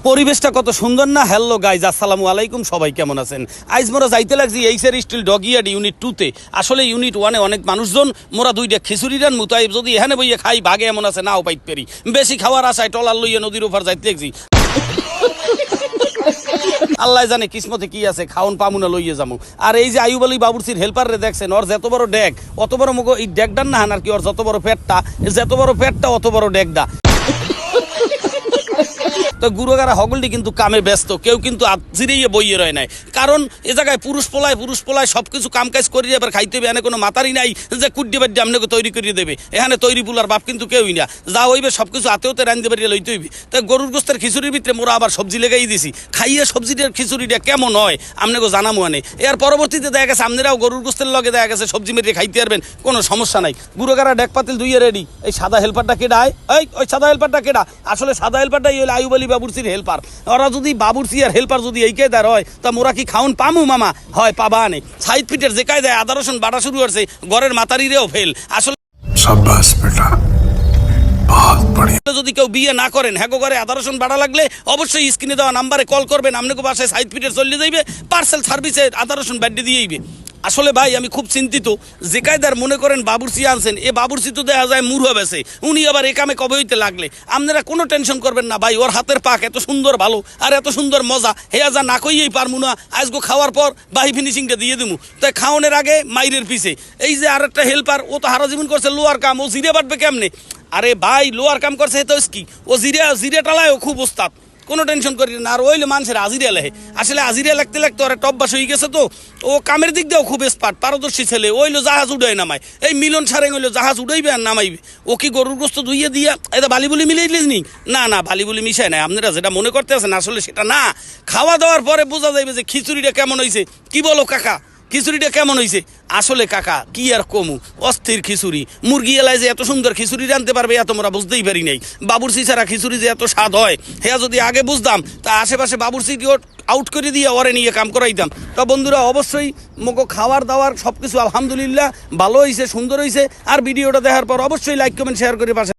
পরিবেশটা কত সুন্দর না। হ্যালো গাইজ, আসসালামু আলাইকুম। সবাই কেমন আছেন? আইজ মোরা যাইতে লাগছি এইসের স্টিল ডগিয়াড ইউনিট 2-তে। আসলে ইউনিট 1-এ অনেক মানুষজন, মোরা দুইটা খিচুড়ি রান মুতাই যদি এখানে বইয়ে খাই ভাগে এমন আছে নাও পাইতে পারি। বেশি খাওয়ার আশায় টলার লইয়া নদীর ওপর যাইতে লাগছি। আল্লাহ জানে কিসমতে কি আছে, খাওন পামুনা লইয়ে যাবো। আর এই যে আইয়ুব আলী বাবুরচির হেল্পার রে দেখছেন, ওর যত বড় ড্যাগ অত বড় মুখ, এই ড্যাগডার না আর কি, ওর যত বড় পেটটা, যত বড় পেটটা অত বড় ড্যাগডা। তো গুরুগারা হগলটি কিন্তু কামে ব্যস্ত, কেউ কিন্তু জিরিয়ে বইয়ে রয় নাই। কারণ এ জায়গায় পুরুষ পোলায় সবকিছু কাম কাজ করিয়ে এবার খাইতে হবে। এখানে কোনো মাতারি নাই যে কুড্ডি বাড্ডি আপনাকে তৈরি করিয়ে দেবে। এখানে তৈরি পুলার বাপ কিন্তু কেউই না, যা হইবে সবকিছু হাতেওতে রান্ধতে পারিয়ে লইতে হইবে। তাই গরুর গোস্তের খিচুড়ির ভিতরে মোরা আবার সবজি লেগাই দিছি। খাইয়ে সবজিটার খিচুড়িটা কেমন হয় আপনাকে জানামো আনে। এর পরবর্তীতে দেখা গেছে আপনারাও গরুর গোস্তের লগে দেখা গেছে সবজি মেরে খাইতে পারবেন, কোনো সমস্যা নাই। গুরুগারা ডেক পাতিল ধুইয়ে রেডি। এই সাদা হেল্পারটা কেডা? ওই সাদা হেল্পারটা কেডা? আসলে সাদা হেল্পারটাই হলো আইয়ুব আলী বাবুরচির হেল্পার। ওরা যদি বাবুরচি আর হেল্পার যদি এই কায়দার হয় তা মোরা কি খাউন পামু মামা? হয় পাবা আনে। সাইড পিটের যে কায়দায় আদা রসুন বাটা শুরু করছে, ঘরের মাতারিরেও ফেল। আসলে शाबाश बेटा, बहुत बढ़िया। যদি কেউ বিয়ে না করেন, হ্যাঁ ঘরে আদা রসুন বাড়া লাগলে অবশ্যই স্ক্রিনে দেওয়া নাম্বারে কল করবেন। আপনাকে বাসায় সাইড পিটের চলে যাইবে, পার্সেল সার্ভিসে আদা রসুন ব্যাড্ডি দিয়েইবে। আসলে ভাই আমি খুব চিন্তিত। যে কায়দার মনে করেন বাবুরচি আনছেন, এ বাবুরচি তো দেখা যায় মুরহ বেছে, উনি আবার এ কামে কবে হইতে লাগলে। আপনারা কোনো টেনশন করবেন না ভাই, ওর হাতের পাক এত সুন্দর ভালো আর এত সুন্দর মজা, হেয়া যা না কইয়েই পারমু না। আজকে খাওয়ার পর বাহি ফিনিশিংটা দিয়ে দেবো। তাই খাওয়ানোর আগে মাইরের পিছে এই যে আর একটা হেল্পার, ও তো হারা জীবন করছে লোয়ার কাম, ও জিরে বাটবে কেমনে? আরে ভাই লোয়ার কাম করছে তো কি, ও জিরে টালায় ও খুব ওস্তাদ, কোনো টেনশন করি না। আর ওইলে মানুষের আজিরিয়া লেহে, আসলে আজিরিয়া লাগতে লাগতে ওরা টপবাস হয়ে গেছে। তো ও কামের দিক দিয়েও খুব এক্সপার্ট, পারদর্শী ছেলে। ওইলো জাহাজ উড়াই নামায়, এই মিলন সারেং হইলো জাহাজ উড়াইবে আর নামাইবে। ও কি গরুর গোস্ত ধুইয়ে দিয়া এটা বালি বুলি মিলাইলিস নি? না বালি বুলি মিশায় নাই। আপনারা যেটা মনে করতে আছেন আসলে সেটা না। খাওয়া দাওয়ার পরে বোঝা যাইবে যে খিচুড়িটা কেমন হয়েছে। কি বলো কাকা, খিচুড়িটা কেমন হয়েছে? আসলে কাকা কি আর কমু, অস্থির খিচুড়ি। মুরগি এলায় যে এত সুন্দর খিচুড়ি রানতে পারবে এত আমরা বুঝতেই পারি নাই। বাবুরচি ছাড়া খিচুড়ি যে এত স্বাদ হয় হ্যাঁ যদি আগে বুঝতাম, তা আশেপাশে বাবুরচিকেও আউট করে দিয়ে ওরে নিয়ে কাম করাইতাম। তো বন্ধুরা অবশ্যই মোগো খাওয়ার দাওয়ার সব কিছু আলহামদুলিল্লাহ ভালো হয়েছে, সুন্দর হয়েছে। আর ভিডিওটা দেখার পর অবশ্যই লাইক কমেন্ট শেয়ার করে পাশে